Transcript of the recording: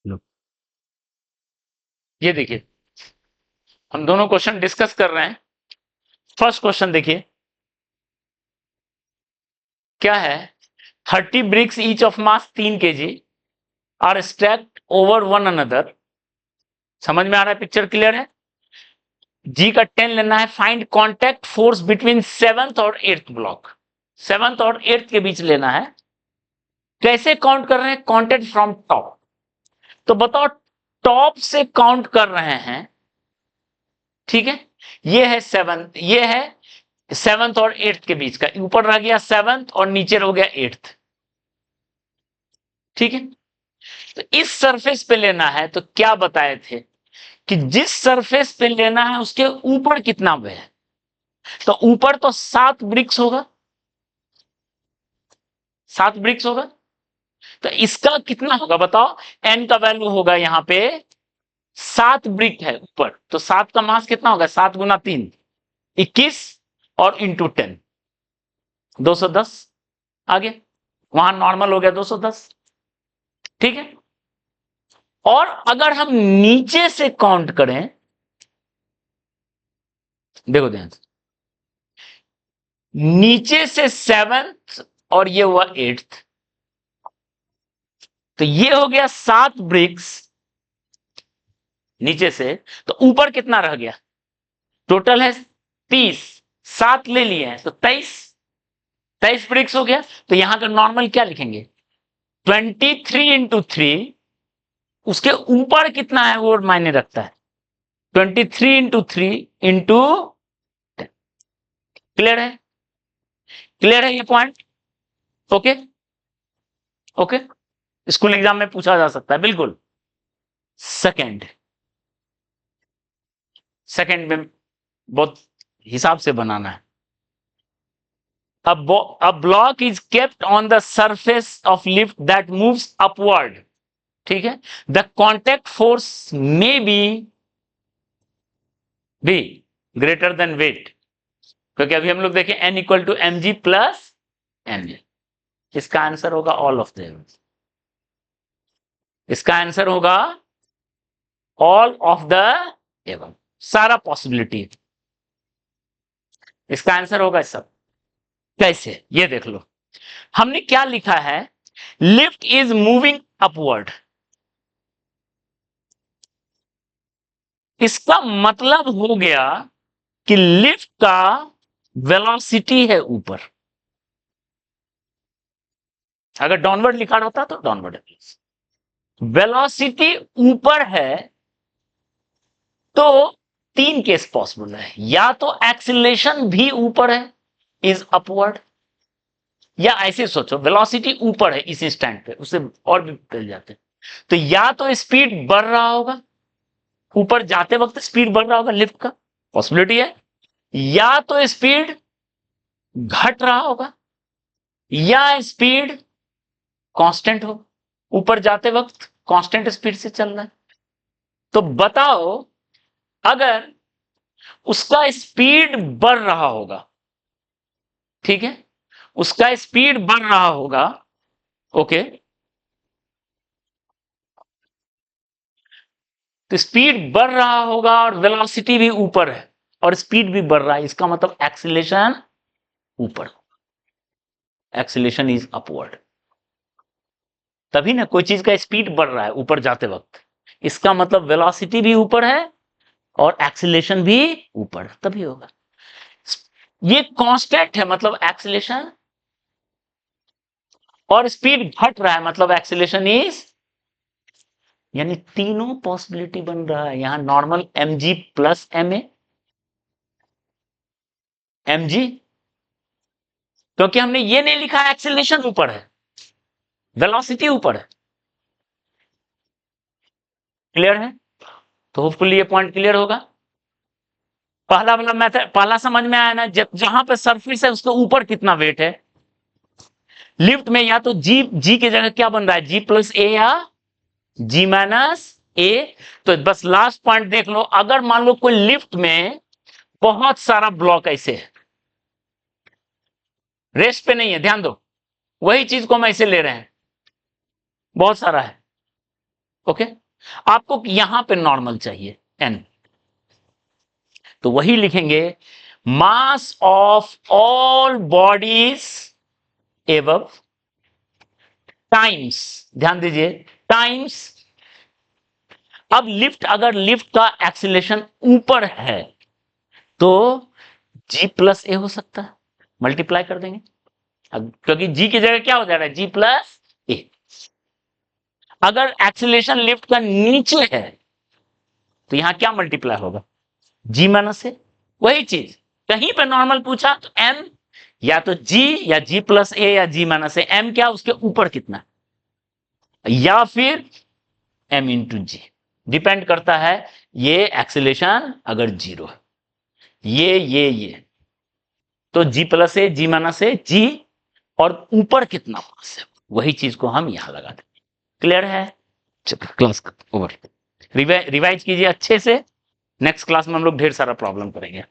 लो, ये देखिए हम दोनों क्वेश्चन डिस्कस कर रहे हैं। फर्स्ट क्वेश्चन देखिए क्या है। 30 bricks each of mass 3 kg are stacked over one another. समझ में आ रहा है? पिक्चर क्लियर है? जी का 10 लेना है। Find contact force between 7th और 8th ब्लॉक। 7th और 8th के बीच लेना है। कैसे काउंट कर रहे हैं? Counted from top. तो बताओ, टॉप से काउंट कर रहे हैं, ठीक है। ये है 7th, ये है 7th और 8th के बीच का। ऊपर रह गया 7th और नीचे हो गया 8th, ठीक है। तो इस सरफेस पे लेना है। तो क्या बताए थे कि जिस सरफेस पे लेना है उसके ऊपर कितना वे है। तो ऊपर तो 7 ब्रिक्स होगा, 7 ब्रिक्स होगा। तो इसका कितना होगा बताओ? एन का वैल्यू होगा यहां पे 7 ब्रिक है ऊपर, तो 7 का मास कितना होगा? 7 गुना 3 21 और इंटू 10 210। आगे वहां नॉर्मल हो गया 210, ठीक है। और अगर हम नीचे से काउंट करें, देखो ध्यान से, नीचे से 7th और ये हुआ 8th, तो ये हो गया 7 ब्रिक्स नीचे से। तो ऊपर कितना रह गया? टोटल है 30, 7 ले लिए हैं तो 23 ब्रिक्स हो गया। तो यहां का नॉर्मल क्या लिखेंगे? 23 इंटू 3। उसके ऊपर कितना है वो मायने रखता है। 23 इंटू 3 इंटू। क्लियर है? क्लियर है ये point? Okay okay. School exam में पूछा जा सकता है बिल्कुल। सेकंड, सेकंड में बहुत हिसाब से बनाना है। A block is kept on the surface of lift that moves upward, ठीक है। The contact force may be greater than weight, क्योंकि अभी हम लोग देखें N equal to M G plus M A. इसका आंसर होगा ऑल ऑफ देम। इसका आंसर होगा ऑल ऑफ द एवं, सारा पॉसिबिलिटी। इसका आंसर होगा सब। कैसे? ये देख लो, हमने क्या लिखा है? Lift is moving upward. इसका मतलब हो गया कि लिफ्ट का वेलोसिटी है ऊपर। अगर डाउनवर्ड लिखा रहता तो डाउनवर्ड है, वेलोसिटी ऊपर है। तो 3 केस पॉसिबल है, या तो एक्सीलरेशन भी ऊपर है, इज अपवर्ड, या ऐसे सोचो वेलोसिटी ऊपर है इस स्टैंड पे, उससे और भी फैल जाते हैं। तो या तो स्पीड बढ़ रहा होगा, ऊपर जाते वक्त स्पीड बढ़ रहा होगा लिफ्ट का, पॉसिबिलिटी है। या तो स्पीड घट रहा होगा, या स्पीड कांस्टेंट हो, ऊपर जाते वक्त कांस्टेंट स्पीड से चल रहा है। तो बताओ, अगर उसका स्पीड बढ़ रहा होगा, ठीक है, उसका स्पीड बढ़ रहा होगा, ओके, तो स्पीड बढ़ रहा होगा और वेलोसिटी भी ऊपर है और स्पीड भी बढ़ रहा है, इसका मतलब एक्सीलरेशन ऊपर, एक्सीलरेशन इज अपवर्ड। तभी ना कोई चीज का स्पीड बढ़ रहा है ऊपर जाते वक्त, इसका मतलब वेलोसिटी भी ऊपर है और एक्सीलरेशन भी ऊपर, तभी होगा। ये कांस्टेंट है मतलब एक्सीलरेशन, और स्पीड घट रहा है मतलब एक्सीलरेशन इज, यानी तीनों पॉसिबिलिटी बन रहा है यहां। Normal M G plus M A, M G, क्योंकि हमने ये नहीं लिखा एक्सीलरेशन ऊपर है, वेलोसिटी ऊपर है। क्लियर है? तो होपफुली ये पॉइंट क्लियर होगा। पहला वाला मेथड, पहला समझ में आया ना? जहां पे सरफेस है उसके ऊपर कितना वेट है। लिफ्ट में या तो जी, जी की जगह क्या बन रहा है? जी प्लस ए या जी माइनस ए। तो बस लास्ट पॉइंट देख लो, अगर मान लो कोई लिफ्ट में बहुत सारा ब्लॉक ऐसे है, रेस्ट पे नहीं है, ध्यान दो, वही चीज को हम ऐसे ले रहे हैं, बहुत सारा है, ओके, आपको यहां पे नॉर्मल चाहिए n, तो वही लिखेंगे mass of all bodies above times, ध्यान दीजिए, टाइम्स, अब लिफ्ट, अगर लिफ्ट का एक्सीलरेशन ऊपर है तो g प्लस ए हो सकता है, मल्टीप्लाई कर देंगे, क्योंकि g की जगह क्या हो जा रहा है, g प्लस ए। अगर एक्सीलरेशन लिफ्ट का नीचे है तो यहां क्या मल्टीप्लाई होगा, g माइनस ए, वही चीज कहीं पे नॉर्मल पूछा तो m या तो g या g प्लस ए या g माइनस ए, m क्या उसके ऊपर कितना, या फिर m इंटू जी, डिपेंड करता है ये एक्सीलरेशन अगर जीरो है, ये तो g प्लस ए, g माइनस ए, g और ऊपर कितना मास है, वही चीज को हम यहां लगा देंगे। क्लियर है, चलो क्लास ओवर, रिवाइज कीजिए अच्छे से, नेक्स्ट क्लास में हम लोग ढेर सारा प्रॉब्लम करेंगे।